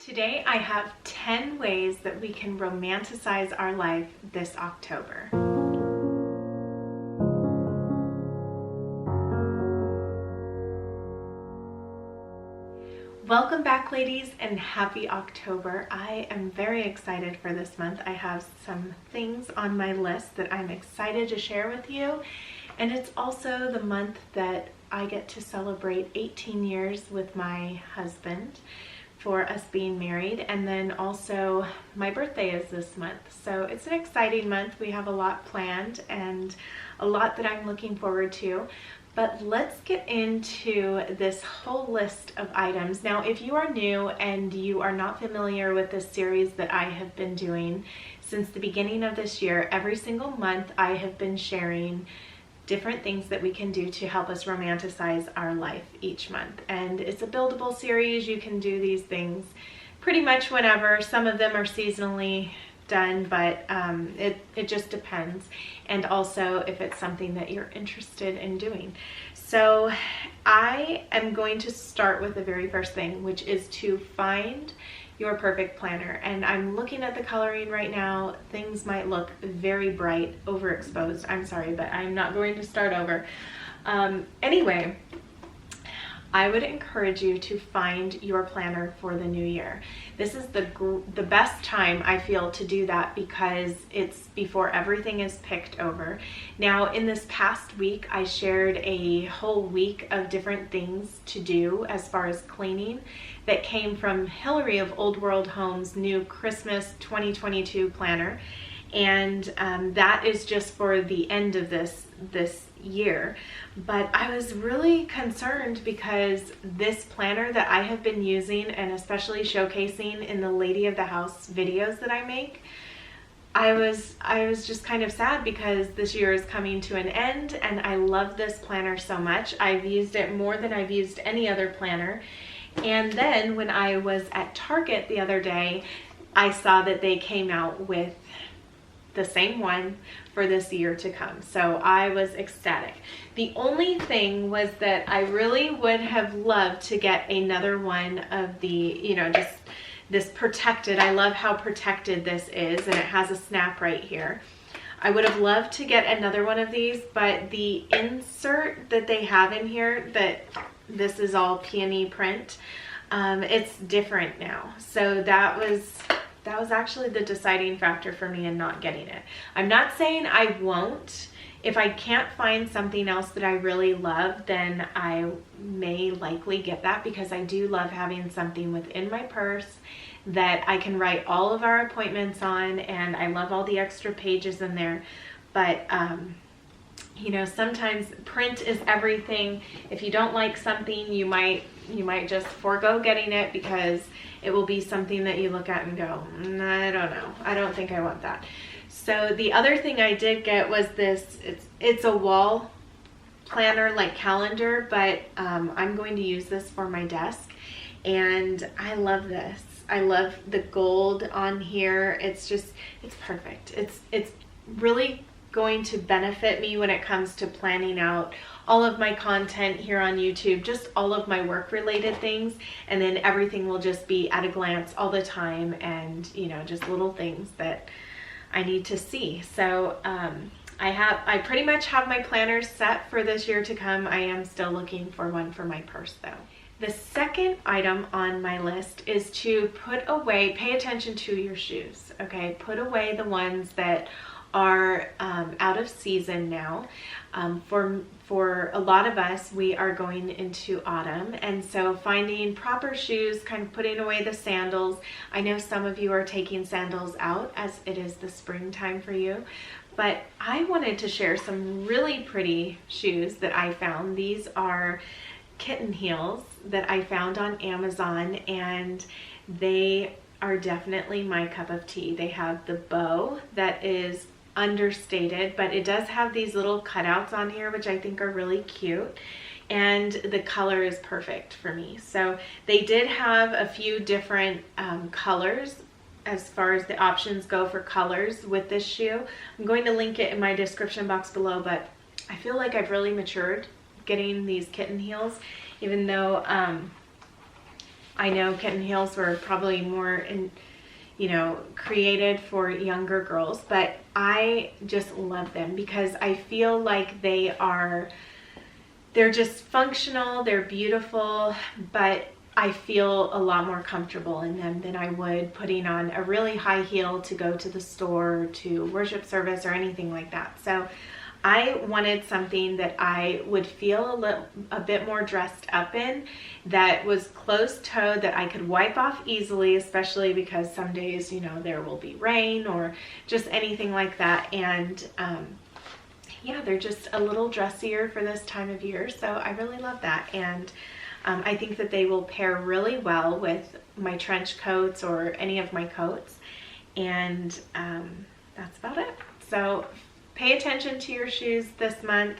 Today I have 10 ways that we can romanticize our life this October. Welcome back, ladies, and happy October. I am very excited for this month. I have some things on my list that I'm excited to share with you, and it's also the month that I get to celebrate 18 years with my husband for us being married, and then also my birthday is this month. So it's an exciting month. We have a lot planned and a lot that I'm looking forward to. But let's get into this whole list of items. Now, if you are new and you are not familiar with this series that I have been doing since the beginning of this year, every single month I have been sharing different things that we can do to help us romanticize our life each month. And it's a buildable series. You can do these things pretty much whenever. Some of them are seasonally done, but it just depends. And also if it's something that you're interested in doing. So I am going to start with the very first thing, which is to find your perfect planner. And I'm looking at the coloring right now. Things might look very bright, overexposed. I'm sorry, but I'm not going to start over. Anyway, I would encourage you to find your planner for the new year. This is the best time, I feel, to do that because it's before everything is picked over. Now, in this past week, I shared a whole week of different things to do as far as cleaning that came from Hillary of Old World Home's new Christmas 2022 planner. And that is just for the end of this year. But I was really concerned because this planner that I have been using and especially showcasing in the Lady of the House videos that I make, I was just kind of sad because this year is coming to an end and I love this planner so much. I've used it more than I've used any other planner. And then when I was at Target the other day, I saw that they came out with the same one for this year to come. So I was ecstatic. The only thing was that I really would have loved to get another one of the, just this protected. I love how protected this is, and it has a snap right here. I would have loved to get another one of these, but the insert that they have in here, that this is all peony print, it's different now. So that was actually the deciding factor for me in not getting it. I'm not saying I won't. If I can't find something else that I really love, then I may likely get that because I do love having something within my purse that I can write all of our appointments on, and I love all the extra pages in there. But sometimes print is everything. If you don't like something, you might just forego getting it because it will be something that you look at and go, I don't know. I don't think I want that. So the other thing I did get was this. It's a wall planner, like calendar, but I'm going to use this for my desk. And I love this. I love the gold on here. It's perfect. It's really going to benefit me when it comes to planning out all of my content here on YouTube, just all of my work related things, and then everything will just be at a glance all the time, and just little things that I need to see. So I pretty much have my planners set for this year to come. I am still looking for one for my purse though. The second item on my list is to pay attention to your shoes, okay? Put away the ones that are out of season now. For a lot of us, we are going into autumn, and so finding proper shoes, kind of putting away the sandals. I know some of you are taking sandals out as it is the springtime for you, but I wanted to share some really pretty shoes that I found. These are kitten heels that I found on Amazon, and they are definitely my cup of tea. They have the bow that is understated, but it does have these little cutouts on here, which I think are really cute, and the color is perfect for me. So they did have a few different colors as far as the options go for colors with this shoe. I'm going to link it in my description box below, but I feel like I've really matured getting these kitten heels, even though I know kitten heels were probably more created for younger girls, but I just love them because I feel like they're just functional, they're beautiful, but I feel a lot more comfortable in them than I would putting on a really high heel to go to the store, to worship service, or anything like that. So I wanted something that I would feel a bit more dressed up in, that was closed-toed, that I could wipe off easily, especially because some days, there will be rain or just anything like that. And yeah, they're just a little dressier for this time of year, so I really love that. And I think that they will pair really well with my trench coats or any of my coats. And that's about it. So pay attention to your shoes this month,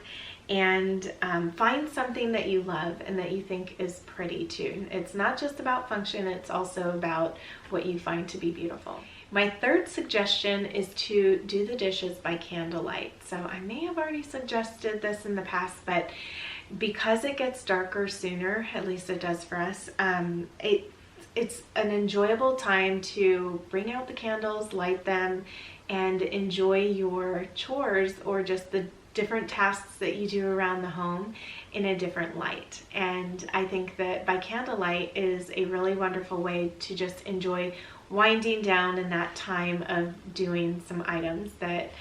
and find something that you love and that you think is pretty too. It's not just about function, it's also about what you find to be beautiful. My third suggestion is to do the dishes by candlelight. So I may have already suggested this in the past, but because it gets darker sooner, at least it does for us, it's an enjoyable time to bring out the candles, light them, and enjoy your chores or just the different tasks that you do around the home in a different light. And I think that by candlelight is a really wonderful way to just enjoy winding down in that time of doing some items that,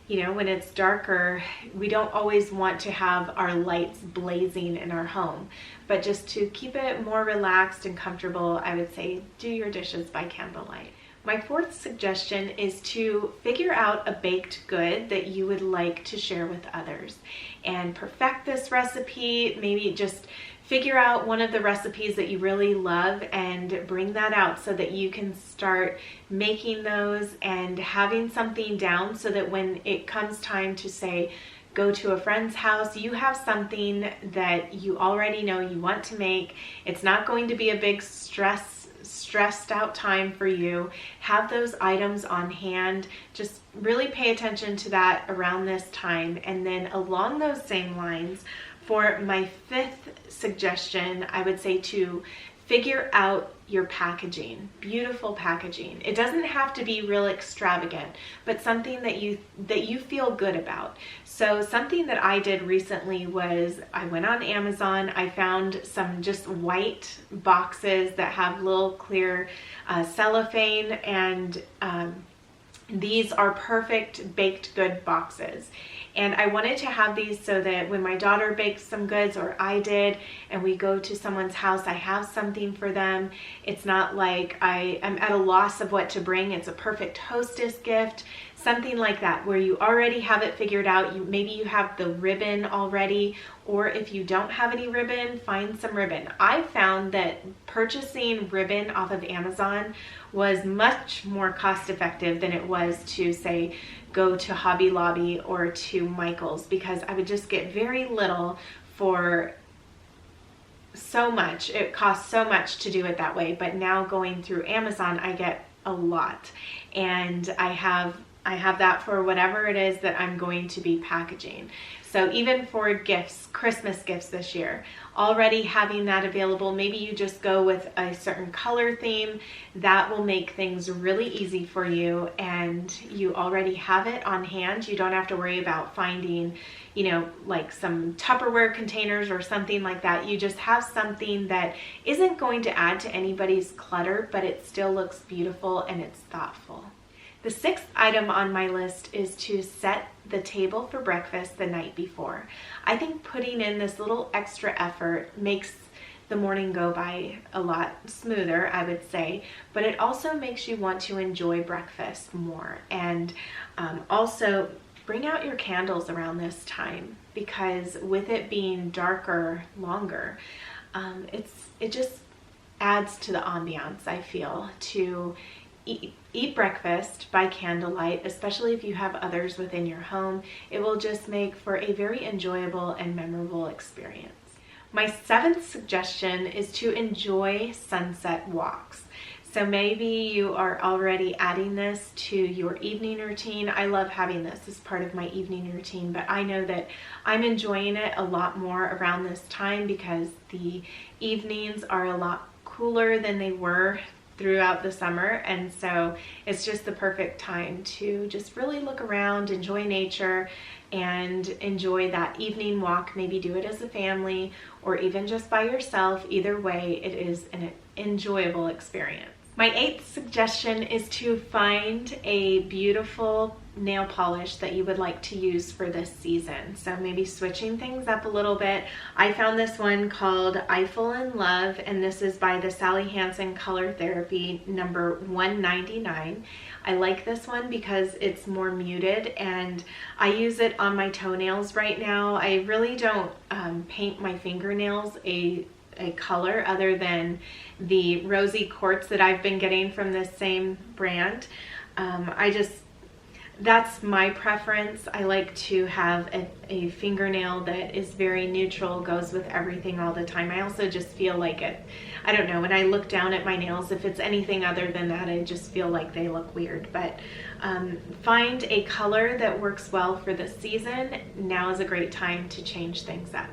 when it's darker, we don't always want to have our lights blazing in our home, but just to keep it more relaxed and comfortable, I would say do your dishes by candlelight. My fourth suggestion is to figure out a baked good that you would like to share with others and perfect this recipe. Maybe just figure out one of the recipes that you really love and bring that out so that you can start making those and having something down, so that when it comes time to, say, go to a friend's house, you have something that you already know you want to make. It's not going to be a big stressed out time for you. Have those items on hand. Just really pay attention to that around this time. And then along those same lines, for my fifth suggestion, I would say to figure out your packaging. Beautiful packaging. It doesn't have to be real extravagant, but something that you feel good about. So something that I did recently was I went on Amazon. I found some just white boxes that have little clear cellophane, and these are perfect baked good boxes. And I wanted to have these so that when my daughter bakes some goods, or I did, and we go to someone's house, I have something for them. It's not like I am at a loss of what to bring. It's a perfect hostess gift, something like that, where you already have it figured out. Maybe you have the ribbon already, or if you don't have any ribbon, find some ribbon. I found that purchasing ribbon off of Amazon was much more cost effective than it was to, say, go to Hobby Lobby or to Michael's, because I would just get very little for so much. It costs so much to do it that way, but now going through Amazon, I get a lot, and I have that for whatever it is that I'm going to be packaging. So even for gifts, Christmas gifts this year, already having that available. Maybe you just go with a certain color theme. That will make things really easy for you, and you already have it on hand. You don't have to worry about finding, like some Tupperware containers or something like that. You just have something that isn't going to add to anybody's clutter, but it still looks beautiful and it's thoughtful. The sixth item on my list is to set the table for breakfast the night before. I think putting in this little extra effort makes the morning go by a lot smoother, I would say, but it also makes you want to enjoy breakfast more. And also bring out your candles around this time, because with it being darker longer, it just adds to the ambiance, I feel, to eat breakfast by candlelight, especially if you have others within your home. It will just make for a very enjoyable and memorable experience. My seventh suggestion is to enjoy sunset walks. So maybe you are already adding this to your evening routine. I love having this as part of my evening routine, but I know that I'm enjoying it a lot more around this time because the evenings are a lot cooler than they were throughout the summer, and so it's just the perfect time to just really look around, enjoy nature, and enjoy that evening walk. Maybe do it as a family or even just by yourself. Either way, it is an enjoyable experience. My 8th suggestion is to find a beautiful nail polish that you would like to use for this season. So maybe switching things up a little bit. I found this one called I Fall in Love, and this is by the Sally Hansen Color Therapy number 199. I like this one because it's more muted, and I use it on my toenails right now. I really don't paint my fingernails a color other than the rosy quartz that I've been getting from this same brand. That's my preference. I like to have a fingernail that is very neutral, goes with everything all the time. I also just feel like I don't know, when I look down at my nails, if it's anything other than that, I just feel like they look weird. But find a color that works well for the season. Now is a great time to change things up.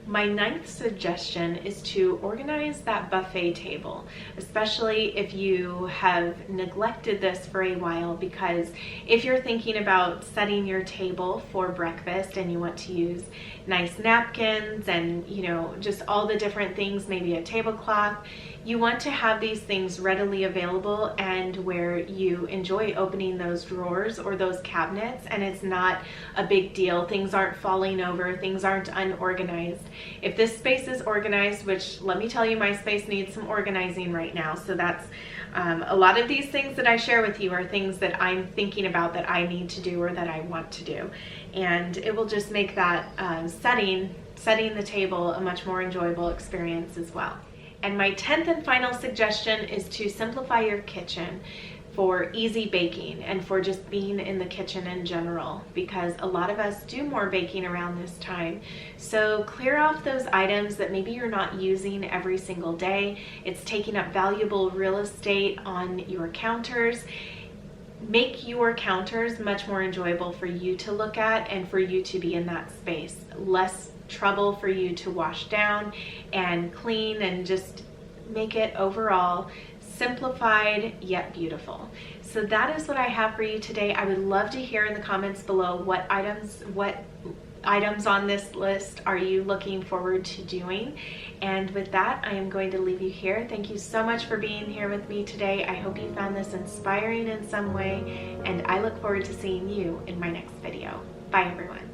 My 9th suggestion is to organize that buffet table, especially if you have neglected this for a while, because if you're thinking about setting your table for breakfast and you want to use nice napkins and, you know, just all the different things, maybe a tablecloth, you want to have these things readily available and where you enjoy opening those drawers or those cabinets and it's not a big deal. Things aren't falling over, things aren't unorganized. If this space is organized, which let me tell you, my space needs some organizing right now, so that's a lot of these things that I share with you are things that I'm thinking about that I need to do or that I want to do, and it will just make that setting the table a much more enjoyable experience as well. And my 10th and final suggestion is to simplify your kitchen for easy baking and for just being in the kitchen in general, because a lot of us do more baking around this time. So clear off those items that maybe you're not using every single day. It's taking up valuable real estate on your counters. Make your counters much more enjoyable for you to look at and for you to be in that space. Less trouble for you to wash down and clean, and just make it overall simplified yet beautiful. So that is what I have for you today. I would love to hear in the comments below what items on this list are you looking forward to doing. And with that, I am going to leave you here. Thank you so much for being here with me today. I hope you found this inspiring in some way, and I look forward to seeing you in my next video. Bye everyone.